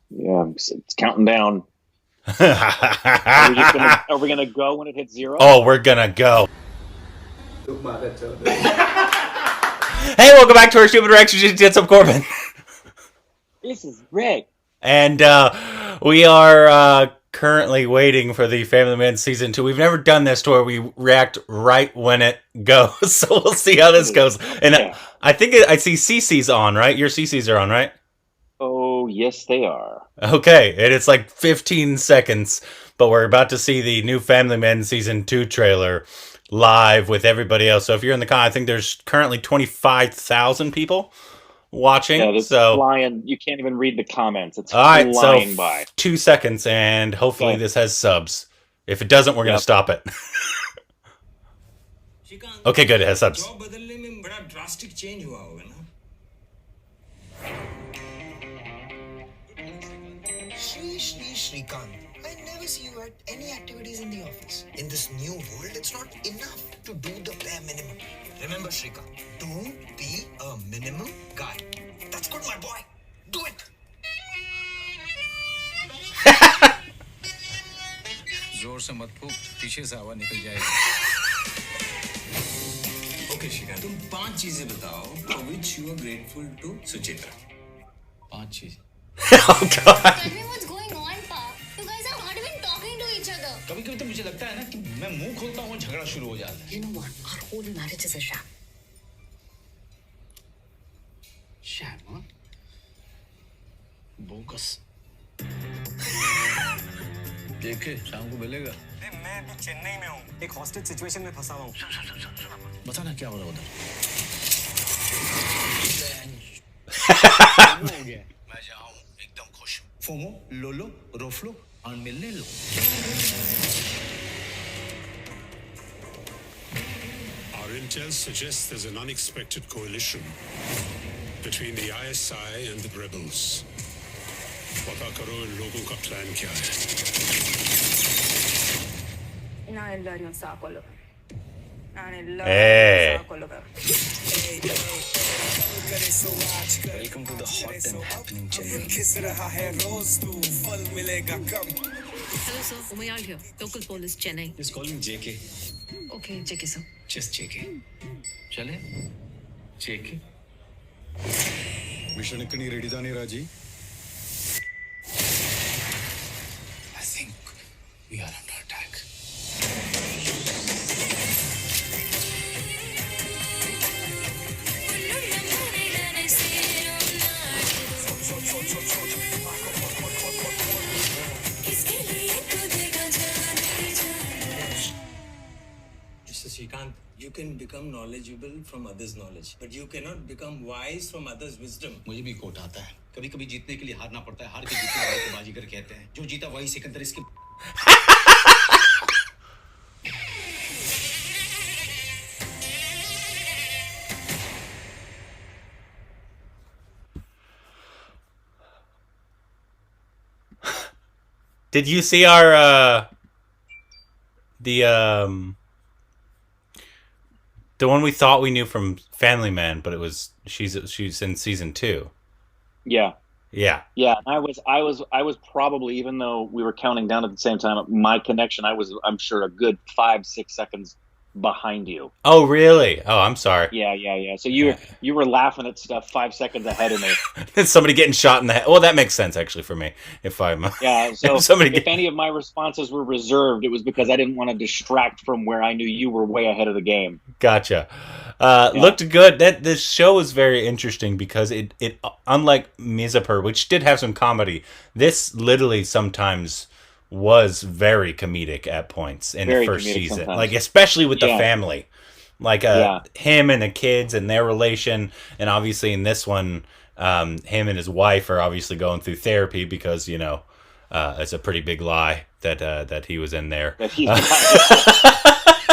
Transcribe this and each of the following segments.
Yeah, it's counting down. Are we gonna go when it hits zero? Oh, we're gonna go. Hey, welcome back to our stupid reaction to Jets of Corbin. This is Rick. And we are currently waiting for the Family Man season 2. We've never done this to where we react right when it goes, so we'll see how this goes. And I think I see CC's on, right? Your CC's are on, right? Oh, yes, they are. Okay, and it's like 15 seconds, but we're about to see the new Family Man season 2 trailer live with everybody else. So if you're in the con, I think there's currently 25,000 people watching. Yeah, it's so flying. You can't even read the comments. It's all right, flying so by. 2 seconds, and hopefully this has subs. If it doesn't, we're gonna stop it. Okay, good. It has subs. Shrikant, I never see you at any activities in the office. In this new world, it's not enough to do the bare minimum. Remember, Shrikant, don't be a minimum guy. That's good, my boy. Do it. जोर से मत फूक, पीछे से हवा निकल जाएगी। Okay, Shrikant, तुम 5 चीजें बताओ for which you are grateful to Suchitra. 5 चीजें. Oh God. Tell me what's going on, Pa. You guys are not even talking to each other. कभी-कभी तो मुझे लगता है ना कि मैं मुंह खोलता हूँ झगड़ा शुरू हो जाता है. You know what? Our whole marriage is a sham. Sham, huh? Bogus. देखे शाम को मिलेगा. मैं तो चेन्नई में हूँ. एक हॉस्टेज सिचुएशन में फंसा हुआ हूँ. बता ना क्या हो रहा है उधर. मैं जाऊँ एकदम खुश. फोमो, लोलो, रोफलो और मिलने लो. Our intel suggests there's an unexpected coalition between the ISI and the rebels. पता करो इन लोगों का प्लान क्या है. Hey. Welcome to the hot and happening Chennai. Hello, sir. Umayal here. Local police, Chennai. Just call me JK. Okay, JK, sir. Just JK. चले? JK. Mission इकनी ready था नहीं राजी. I think we are under attack. Mr. Shrikant, you can become knowledgeable from others' knowledge, but you cannot become wise from others' wisdom. मुझे भी coat आता है. कभी-कभी जीतने के लिए हारना पड़ता है. हार के जीतने वाले को बाजीगर कहते हैं. जो जीता वही सिकंदर. इसके Did you see our the one we thought we knew from Family Man, but it was she's in season 2. Yeah. Yeah. Yeah. I was probably, even though we were counting down at the same time, my connection, I'm sure a good 5-6 seconds behind you. Oh, really? Oh, I'm sorry. Yeah. So you were laughing at stuff 5 seconds ahead of me. Somebody getting shot in the head. Well, that makes sense actually for me. If I'm So if any of my responses were reserved, it was because I didn't want to distract from where I knew you were way ahead of the game. Gotcha. Looked good. This show was very interesting because it unlike Mizapur, which did have some comedy, this literally sometimes was very comedic at points in the first season. Sometimes. Like especially with the family. Like him and the kids and their relation, and obviously in this one, him and his wife are obviously going through therapy because it's a pretty big lie that he was in there.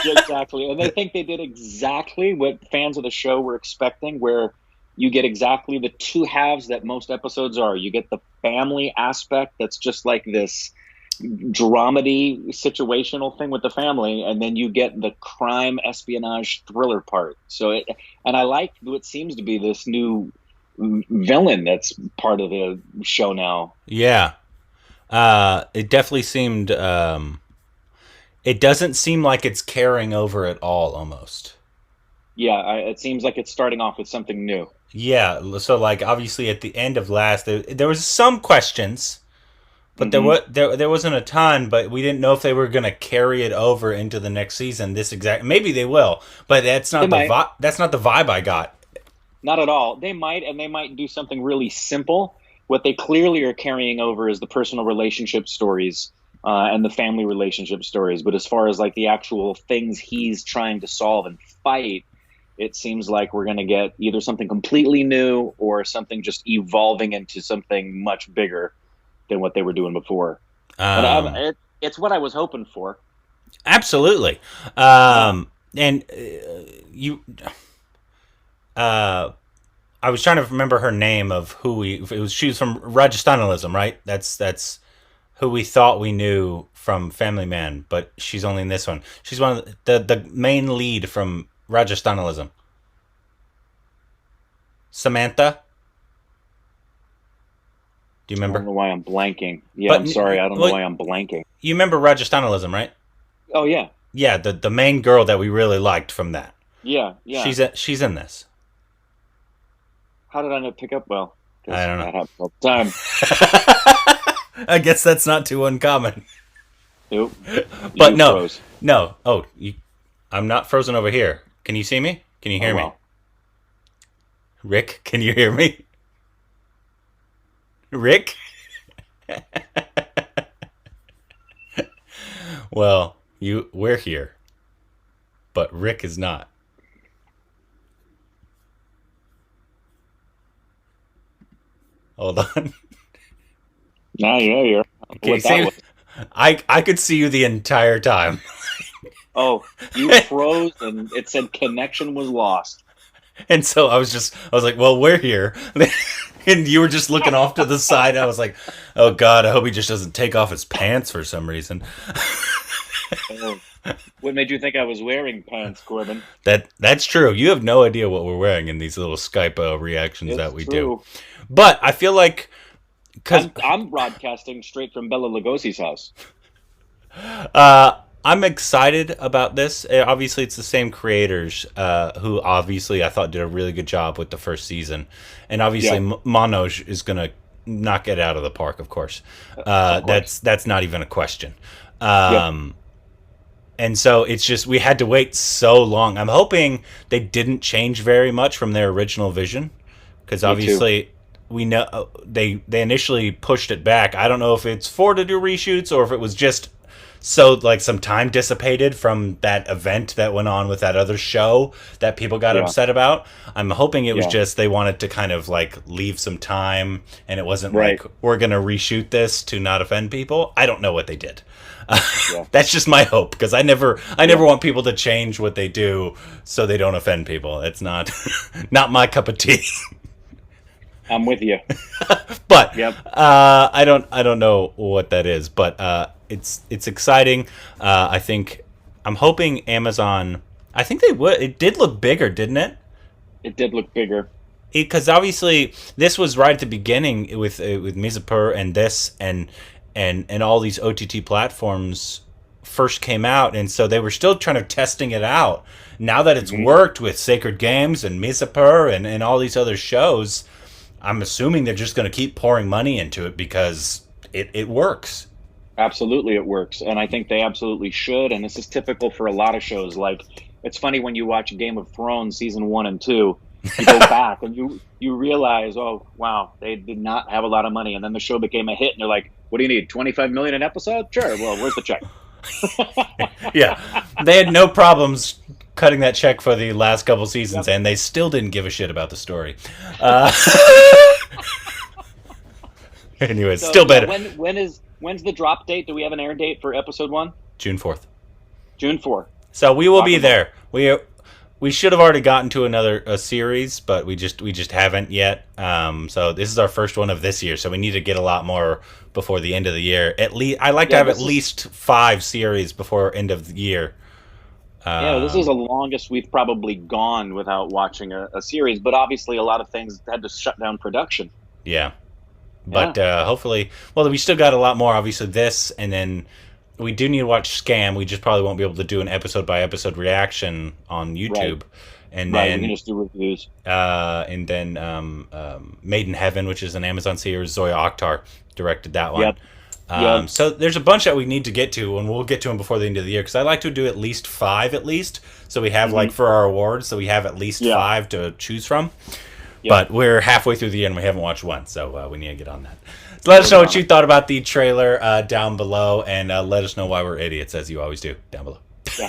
Exactly, and I think they did exactly what fans of the show were expecting, where you get exactly the two halves that most episodes are. You get the family aspect that's just like this dramedy situational thing with the family, and then you get the crime espionage thriller part. And I like what seems to be this new villain that's part of the show now. Yeah. It definitely seemed. It doesn't seem like it's carrying over at all. Almost. Yeah, it seems like it's starting off with something new. Yeah. So like obviously at the end of last, there was some questions, but Hmm. there wasn't a ton. But we didn't know if they were going to carry it over into the next season. Maybe they will, but They might. that's not the vibe I got. Not at all. They might, and they might do something really simple. What they clearly are carrying over is the personal relationship stories and the family relationship stories. But as far as like the actual things he's trying to solve and fight, it seems like we're going to get either something completely new or something just evolving into something much bigger than what they were doing before. But Um, it's what I was hoping for. Absolutely. Yeah. And you, uh, I was trying to remember her name of who it was. She was from Rajasthananism, right? That's who we thought we knew from Family Man, but she's only in this one. She's one of the main lead from Rajasthananism. Samantha, do you I don't remember? know why I'm blanking. Yeah, But I'm sorry. I don't know well, why I'm blanking. you remember Rajasthananism, right? Oh, yeah. Yeah, the main girl that we really liked from that. Yeah, yeah. She's in this. How did I not pick up? Well, I because don't know. that happens all the time. I guess that's not too uncommon. Nope. But You no, froze. no. Oh, I'm not frozen over here. Can you see me? Can you Oh, hear me? well. Rick, can you hear me? Rick? Well, we're here, but Rick is not. Hold on. Now you know you're Can you what see that me? was. I could see you the entire time. Oh, you froze and it said connection was lost. And so I was like, well, we're here. And you were just looking off to the side. I was like, oh God, I hope he just doesn't take off his pants for some reason. Oh. What made you think I was wearing pants, Corbin? That's true. You have no idea what we're wearing in these little Skype reactions It's that we do. true. But I feel like because I'm broadcasting straight from Bella Lugosi's house. I'm excited about this. Obviously, it's the same creators who obviously I thought did a really good job with the first season, and obviously Yeah, Manoj is gonna knock it out of the park. Of course, of course. that's not even a question. Yep. And so it's just we had to wait so long. I'm hoping they didn't change very much from their original vision, because Me too. obviously we know they initially pushed it back. I don't know if it's for to do reshoots or if it was just so like some time dissipated from that event that went on with that other show that people got Yeah, upset about. I'm hoping it was yeah. just they wanted to kind of like leave some time and it wasn't Right. like we're going to reshoot this to not offend people. I don't know what they did. Yeah, That's just my hope because I yeah. never want people to change what they do so they don't offend people. It's not not my cup of tea. I'm with you. But Yep. I don't know what that is, but it's exciting. I think I'm hoping Amazon. I think they would. It did look bigger, didn't it? It did look bigger. Because obviously this was right at the beginning with Mizapur and this and all these OTT platforms first came out, and so they were still trying to testing it out. Now that it's Hmm. worked with Sacred Games and Mizapur and all these other shows, I'm assuming they're just going to keep pouring money into it because it works. Absolutely, it works, and I think they absolutely should. And this is typical for a lot of shows. Like, it's funny when you watch Game of Thrones season 1 and 2, you go back and you realize, oh wow, they did not have a lot of money, and then the show became a hit, and they're like, what do you need? 25 million an episode? Sure. Well, where's the check? Yeah, they had no problems cutting that check for the last couple seasons, Yep. and they still didn't give a shit about the story. Uh, anyways, So still yeah, better. when's the drop date? Do we have an air date for episode 1? June 4th. June 4. So we will Talk be about there. We should have already gotten to a series, but we just haven't yet. So this is our first one of this year, so we need to get a lot more before the end of the year. At least I like to Yeah, have at this is least 5 series before end of the year. Yeah, this is the longest we've probably gone without watching a series, but obviously a lot of things had to shut down production. Yeah. But hopefully, well, we still got a lot more. Obviously, this, and then we do need to watch Scam. We just probably won't be able to do an episode by episode reaction on YouTube. And Right, then we can just do reviews. Made in Heaven, which is an Amazon series. Zoya Akhtar directed that one. Yep. So there's a bunch that we need to get to, and we'll get to them before the end of the year, because I like to do at least 5 at least, so we have like for our awards, so we have at least 5 to choose from. But we're halfway through the year and we haven't watched one, so we need to get on that. So let us know what you thought about the trailer down below, and let us know why we're idiots, as you always do, down below.